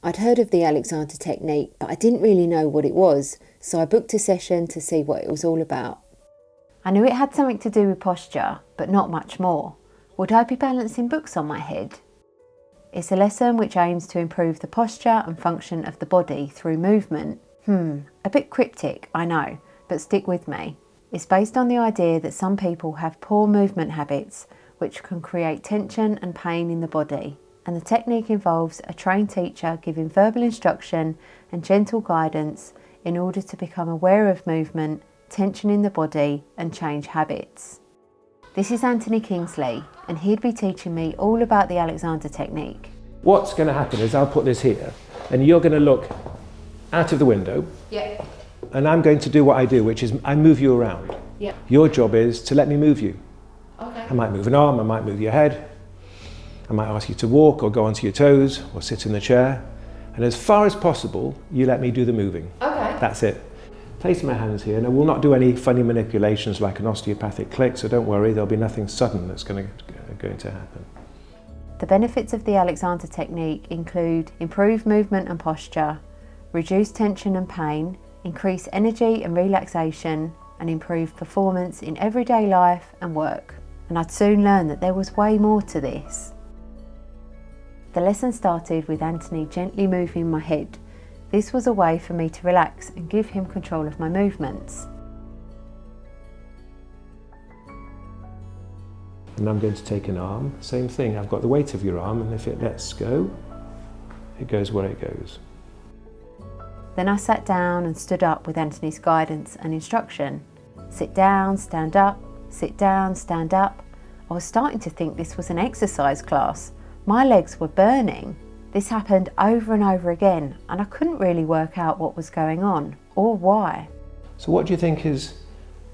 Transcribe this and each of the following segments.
I'd heard of the Alexander technique, but I didn't really know what it was, so I booked a session to see what it was all about. I knew it had something to do with posture, but not much more. Would I be balancing books on my head? It's a lesson which aims to improve the posture and function of the body through movement. A bit cryptic, I know, but stick with me. It's based on the idea that some people have poor movement habits which can create tension and pain in the body. And the technique involves a trained teacher giving verbal instruction and gentle guidance in order to become aware of movement, tension in the body and change habits. This is Anthony Kingsley, and he'd be teaching me all about the Alexander technique. What's going to happen is I'll put this here and you're going to look out of the window. Yep. And I'm going to do what I do, which is I move you around. Yep. Your job is to let me move you. Okay. I might move an arm, I might move your head. I might ask you to walk or go onto your toes or sit in the chair. And as far as possible, you let me do the moving. Okay. That's it. Place my hands here. Now, we'll not do any funny manipulations like an osteopathic click, so don't worry, there'll be nothing sudden that's going to happen. The benefits of the Alexander technique include improved movement and posture, reduced tension and pain, increased energy and relaxation, and improved performance in everyday life and work. And I'd soon learn that there was way more to this. The lesson started with Anthony gently moving my head. This was a way for me to relax and give him control of my movements. And I'm going to take an arm, same thing, I've got the weight of your arm, and if it lets go, it goes where it goes. Then I sat down and stood up with Anthony's guidance and instruction. Sit down, stand up, sit down, stand up. I was starting to think this was an exercise class. My legs were burning. This happened over and over again, and I couldn't really work out what was going on or why. So what do you think is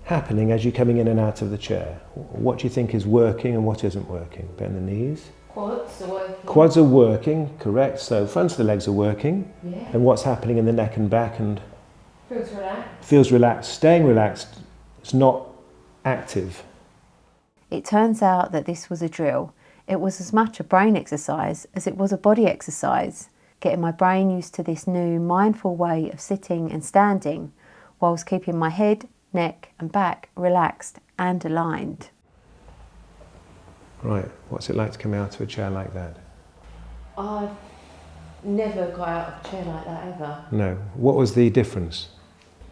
happening as you're coming in and out of the chair? What do you think is working and what isn't working? Bend the knees. Quads are working. Quads are working, correct. So front of the legs are working. Yeah. And what's happening in the neck and back? And Feels relaxed. feels relaxed, staying relaxed. It's not active. It turns out that this was a drill. It was as much a brain exercise as it was a body exercise, getting my brain used to this new mindful way of sitting and standing, whilst keeping my head, neck and back relaxed and aligned. Right, what's it like to come out of a chair like that? I've never got out of a chair like that ever. No. What was the difference?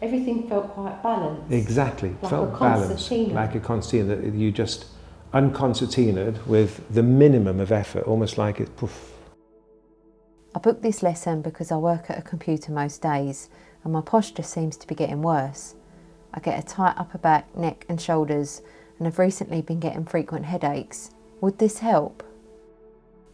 Everything felt quite balanced. Exactly, Like felt a balanced, concertina. like a concertina, that you just unconcertinaed with the minimum of effort, almost like it poof. I booked this lesson because I work at a computer most days and my posture seems to be getting worse. I get a tight upper back, neck and shoulders, and have recently been getting frequent headaches. Would this help?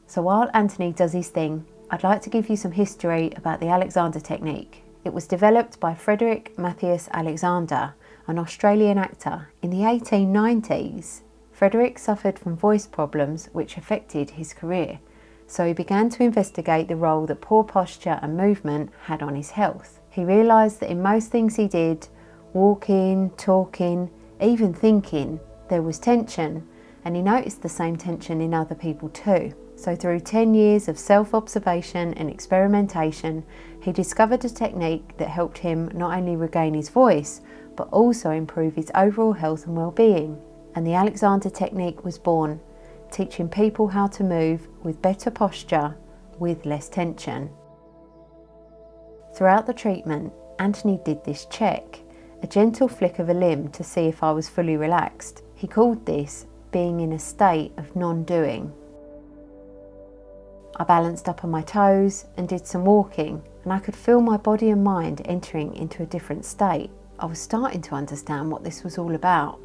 So while Anthony does his thing, I'd like to give you some history about the Alexander technique. It was developed by Frederick Matthias Alexander, an Australian actor, in the 1890s. Frederick suffered from voice problems which affected his career, so he began to investigate the role that poor posture and movement had on his health. He realised that in most things he did, walking, talking, even thinking, there was tension, and he noticed the same tension in other people too. So through 10 years of self-observation and experimentation, he discovered a technique that helped him not only regain his voice, but also improve his overall health and well-being. And the Alexander technique was born, teaching people how to move with better posture, with less tension. Throughout the treatment, Anthony did this check, a gentle flick of a limb to see if I was fully relaxed. He called this being in a state of non-doing. I balanced up on my toes and did some walking, and I could feel my body and mind entering into a different state. I was starting to understand what this was all about.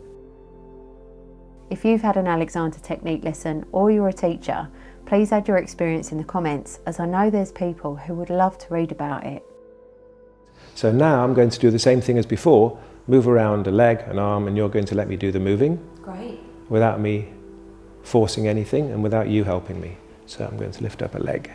If you've had an Alexander technique lesson or you're a teacher, please add your experience in the comments, as I know there's people who would love to read about it. So now I'm going to do the same thing as before, move around a leg, an arm, and you're going to let me do the moving. Great. Without me forcing anything and without you helping me. So I'm going to lift up a leg.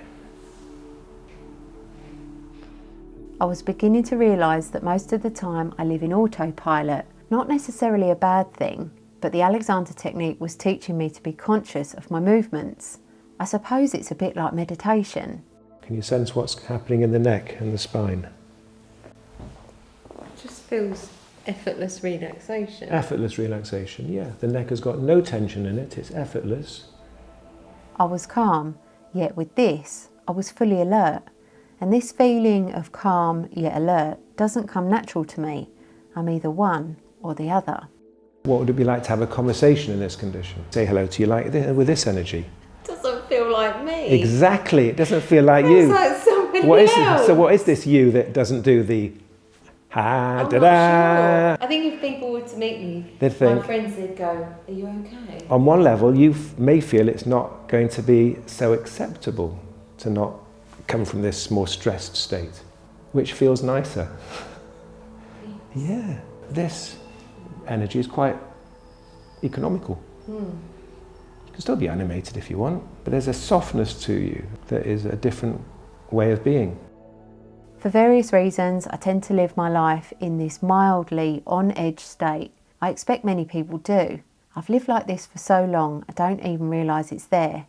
I was beginning to realise that most of the time I live in autopilot, not necessarily a bad thing, but the Alexander technique was teaching me to be conscious of my movements. I suppose it's a bit like meditation. Can you sense what's happening in the neck and the spine? It just feels effortless relaxation. Effortless relaxation, yeah. The neck has got no tension in it, it's effortless. I was calm, yet with this, I was fully alert. And this feeling of calm yet alert doesn't come natural to me. I'm either one or the other. What would it be like to have a conversation in this condition? Say hello to you like this, with this energy. Doesn't feel like me. Exactly, it doesn't feel like Feels you. like somebody else. So what is this you that doesn't do the I'm da-da? not sure. I think if people were to meet me, They'd think, my friends, they'd go, are you okay? on one level, you may feel it's not going to be so acceptable to not come from this more stressed state, which feels nicer. Yeah, this energy is quite economical. You can still be animated if you want, but there's a softness to you that is a different way of being. For various reasons, I tend to live my life in this mildly on-edge state. I expect many people do. I've lived like this for so long, I don't even realise it's there.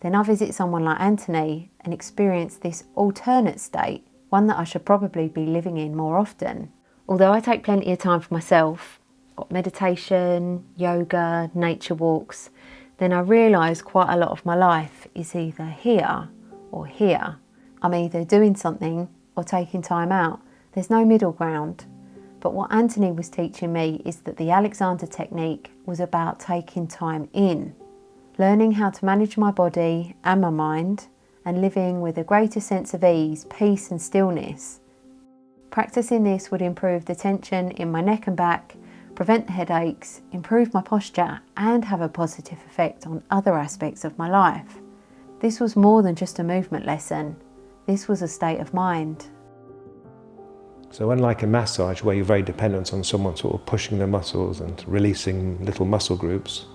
Then I visit someone like Anthony and experience this alternate state, one that I should probably be living in more often. Although I take plenty of time for myself, got meditation, yoga, nature walks, then I realise quite a lot of my life is either here or here. I'm either doing something or taking time out. There's no middle ground. But what Anthony was teaching me is that the Alexander technique was about taking time in, learning how to manage my body and my mind, and living with a greater sense of ease, peace and stillness. Practicing this would improve the tension in my neck and back, prevent the headaches, improve my posture, and have a positive effect on other aspects of my life. This was more than just a movement lesson. This was a state of mind. So unlike a massage where you're very dependent on someone sort of pushing the muscles and releasing little muscle groups,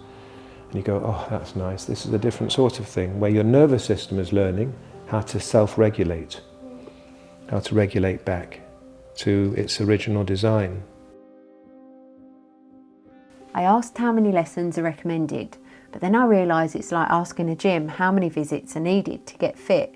and you go, oh, that's nice. This is a different sort of thing where your nervous system is learning how to self-regulate, how to regulate back to its original design. I asked how many lessons are recommended, but then I realised it's like asking a gym how many visits are needed to get fit.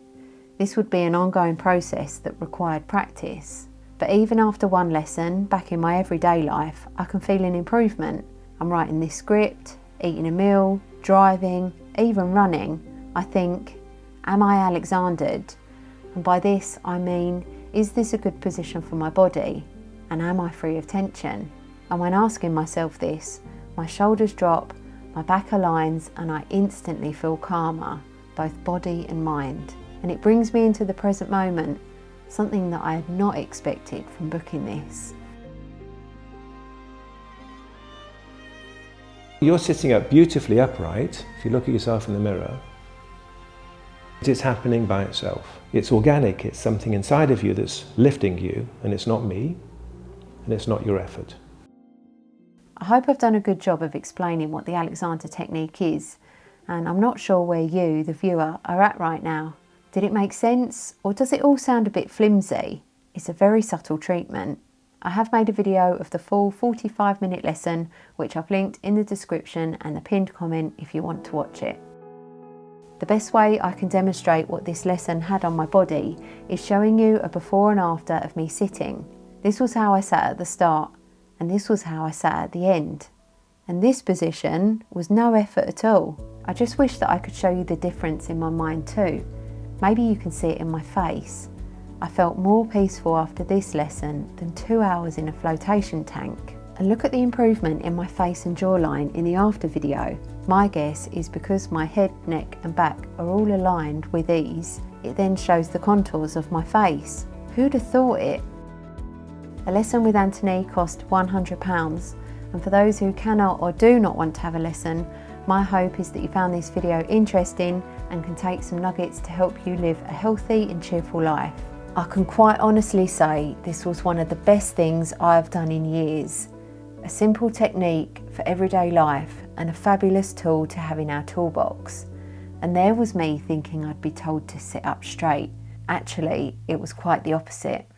This would be an ongoing process that required practice. But even after one lesson, back in my everyday life, I can feel an improvement. I'm writing this script, eating a meal, driving, even running. I think, am I Alexandered? And by this I mean, is this a good position for my body? And am I free of tension? And when asking myself this, my shoulders drop, my back aligns, and I instantly feel calmer, both body and mind. And it brings me into the present moment, something that I had not expected from booking this. You're sitting up beautifully upright. If you look at yourself in the mirror, it's happening by itself. It's organic, it's something inside of you that's lifting you, and it's not me, and it's not your effort. I hope I've done a good job of explaining what the Alexander technique is, and I'm not sure where you, the viewer, are at right now. Did it make sense, or does it all sound a bit flimsy? It's a very subtle treatment. I have made a video of the full 45-minute lesson, which I've linked in the description and the pinned comment if you want to watch it. The best way I can demonstrate what this lesson had on my body is showing you a before and after of me sitting. This was how I sat at the start, and this was how I sat at the end. And this position was no effort at all. I just wish that I could show you the difference in my mind too. Maybe you can see it in my face. I felt more peaceful after this lesson than 2 hours in a flotation tank. And look at the improvement in my face and jawline in the after video. My guess is because my head, neck and back are all aligned with ease, it then shows the contours of my face. Who'd have thought it? A lesson with Anthony cost £100, and for those who cannot or do not want to have a lesson, my hope is that you found this video interesting and can take some nuggets to help you live a healthy and cheerful life. I can quite honestly say this was one of the best things I've done in years. A simple technique for everyday life and a fabulous tool to have in our toolbox. And there was me thinking I'd be told to sit up straight. Actually, it was quite the opposite.